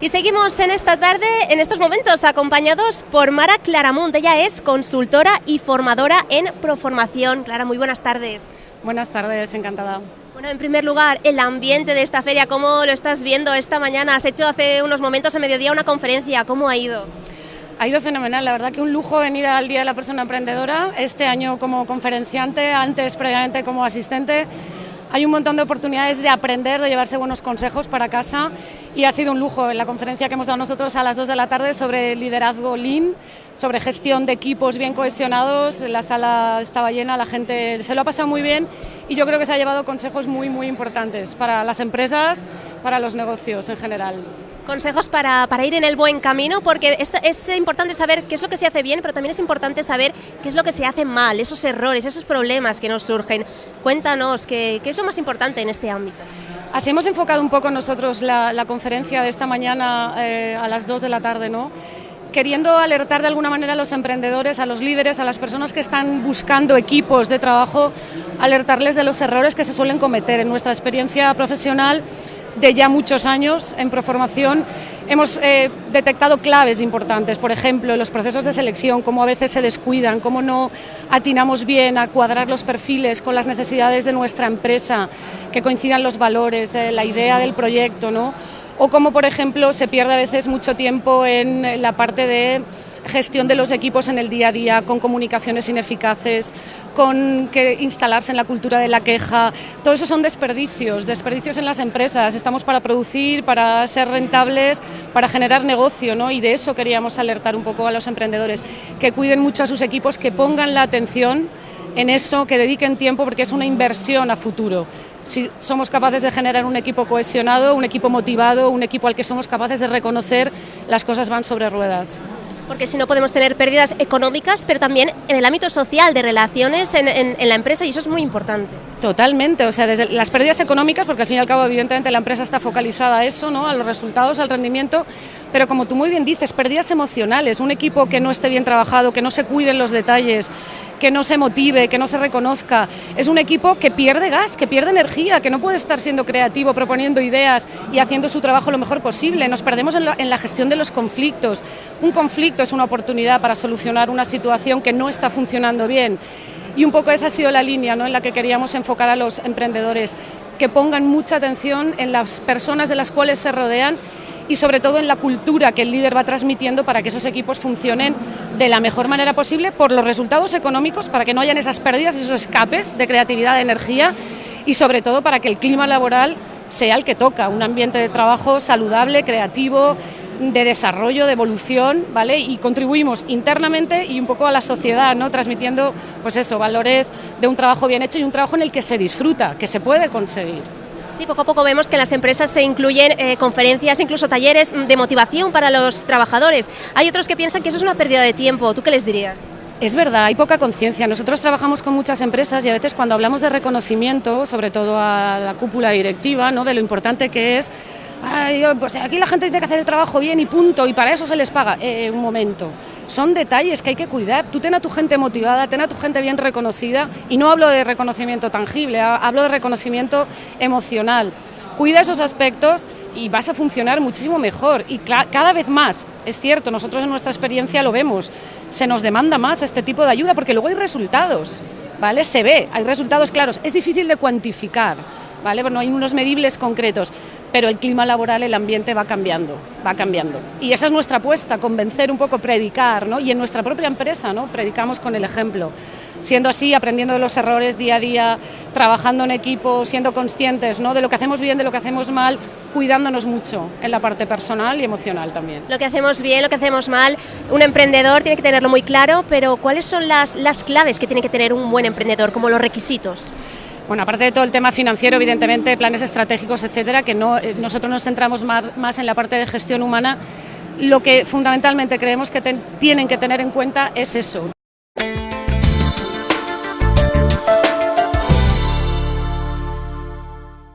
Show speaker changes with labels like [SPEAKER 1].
[SPEAKER 1] Y seguimos en esta tarde, en estos momentos, acompañados por Mara Claramunt. Ella es consultora y formadora en Proformación. Clara, muy buenas tardes.
[SPEAKER 2] Buenas tardes, encantada.
[SPEAKER 1] Bueno, en primer lugar, el ambiente de esta feria, ¿cómo lo estás viendo esta mañana? Has hecho hace unos momentos a mediodía una conferencia, ¿cómo ha ido?
[SPEAKER 2] Ha ido fenomenal, la verdad que un lujo venir al Día de la Persona Emprendedora, este año como conferenciante, antes previamente como asistente. Hay un montón de oportunidades de aprender, de llevarse buenos consejos para casa y ha sido un lujo en la conferencia que hemos dado nosotros a las 2 de la tarde sobre liderazgo Lean, sobre gestión de equipos bien cohesionados. La sala estaba llena, la gente se lo ha pasado muy bien y yo creo que se ha llevado consejos muy importantes para las empresas, para los negocios en general.
[SPEAKER 1] Consejos para ir en el buen camino, porque es importante saber qué es lo que se hace bien, pero también es importante saber qué es lo que se hace mal, esos errores, esos problemas que nos surgen. Cuéntanos, ¿qué es lo más importante en este ámbito?
[SPEAKER 2] Así hemos enfocado un poco nosotros la conferencia de esta mañana a las 2 de la tarde, ¿no? Queriendo alertar de alguna manera a los emprendedores, a los líderes, a las personas que están buscando equipos de trabajo, alertarles de los errores que se suelen cometer. En nuestra experiencia profesional de ya muchos años en Proformación hemos detectado claves importantes, por ejemplo, en los procesos de selección, cómo a veces se descuidan, cómo no atinamos bien a cuadrar los perfiles con las necesidades de nuestra empresa, que coincidan los valores, la idea del proyecto, ¿no? O cómo, por ejemplo, se pierde a veces mucho tiempo en la parte de gestión de los equipos en el día a día, con comunicaciones ineficaces, con que instalarse en la cultura de la queja. Todo eso son desperdicios en las empresas. Estamos para producir, para ser rentables, para generar negocio, ¿no? Y de eso queríamos alertar un poco a los emprendedores, que cuiden mucho a sus equipos, que pongan la atención en eso, que dediquen tiempo, porque es una inversión a futuro. Si somos capaces de generar un equipo cohesionado, un equipo motivado, un equipo al que somos capaces de reconocer, las cosas van sobre ruedas.
[SPEAKER 1] Porque si no podemos tener pérdidas económicas, pero también en el ámbito social, de relaciones en la empresa, y eso es muy importante.
[SPEAKER 2] Totalmente, o sea, desde las pérdidas económicas, porque al fin y al cabo evidentemente la empresa está focalizada a eso, ¿no? A los resultados, al rendimiento, pero como tú muy bien dices, pérdidas emocionales, un equipo que no esté bien trabajado, que no se cuiden los detalles, que no se motive, que no se reconozca, es un equipo que pierde gas, que pierde energía, que no puede estar siendo creativo, proponiendo ideas y haciendo su trabajo lo mejor posible. Nos perdemos en la gestión de los conflictos. Un conflicto es una oportunidad para solucionar una situación que no está funcionando bien. Y un poco esa ha sido la línea, ¿no?, en la que queríamos enfocar a los emprendedores, que pongan mucha atención en las personas de las cuales se rodean y sobre todo en la cultura que el líder va transmitiendo para que esos equipos funcionen de la mejor manera posible por los resultados económicos, para que no hayan esas pérdidas, esos escapes de creatividad, de energía y sobre todo para que el clima laboral sea el que toca, un ambiente de trabajo saludable, creativo, de desarrollo, de evolución, ¿vale? Y contribuimos internamente y un poco a la sociedad, ¿no?, transmitiendo, pues eso, valores de un trabajo bien hecho y un trabajo en el que se disfruta, que se puede conseguir.
[SPEAKER 1] Sí, poco a poco vemos que en las empresas se incluyen conferencias, incluso talleres de motivación para los trabajadores. Hay otros que piensan que eso es una pérdida de tiempo. ¿Tú qué les dirías?
[SPEAKER 2] Es verdad, hay poca conciencia. Nosotros trabajamos con muchas empresas y a veces cuando hablamos de reconocimiento, sobre todo a la cúpula directiva, ¿no?, de lo importante que es, pues aquí la gente tiene que hacer el trabajo bien y punto, y para eso se les paga. Un momento, son detalles que hay que cuidar. Tú ten a tu gente motivada, ten a tu gente bien reconocida, y no hablo de reconocimiento tangible, hablo de reconocimiento emocional. Cuida esos aspectos y vas a funcionar muchísimo mejor y cada vez más. Es cierto, nosotros en nuestra experiencia lo vemos, se nos demanda más este tipo de ayuda porque luego hay resultados, ¿vale? Se ve, hay resultados claros, es difícil de cuantificar, ¿vale? Bueno, hay unos medibles concretos, pero el clima laboral, el ambiente va cambiando. Y esa es nuestra apuesta, convencer un poco, predicar, ¿no? Y en nuestra propia empresa, ¿no?, predicamos con el ejemplo. Siendo así, aprendiendo de los errores día a día, trabajando en equipo, siendo conscientes, ¿no?, de lo que hacemos bien, de lo que hacemos mal, cuidándonos mucho en la parte personal y emocional también.
[SPEAKER 1] Lo que hacemos bien, lo que hacemos mal, un emprendedor tiene que tenerlo muy claro, pero ¿cuáles son las claves que tiene que tener un buen emprendedor, como los requisitos?
[SPEAKER 2] Bueno, aparte de todo el tema financiero, evidentemente, planes estratégicos, etcétera, que nosotros nos centramos más en la parte de gestión humana, lo que fundamentalmente creemos que tienen que tener en cuenta es eso.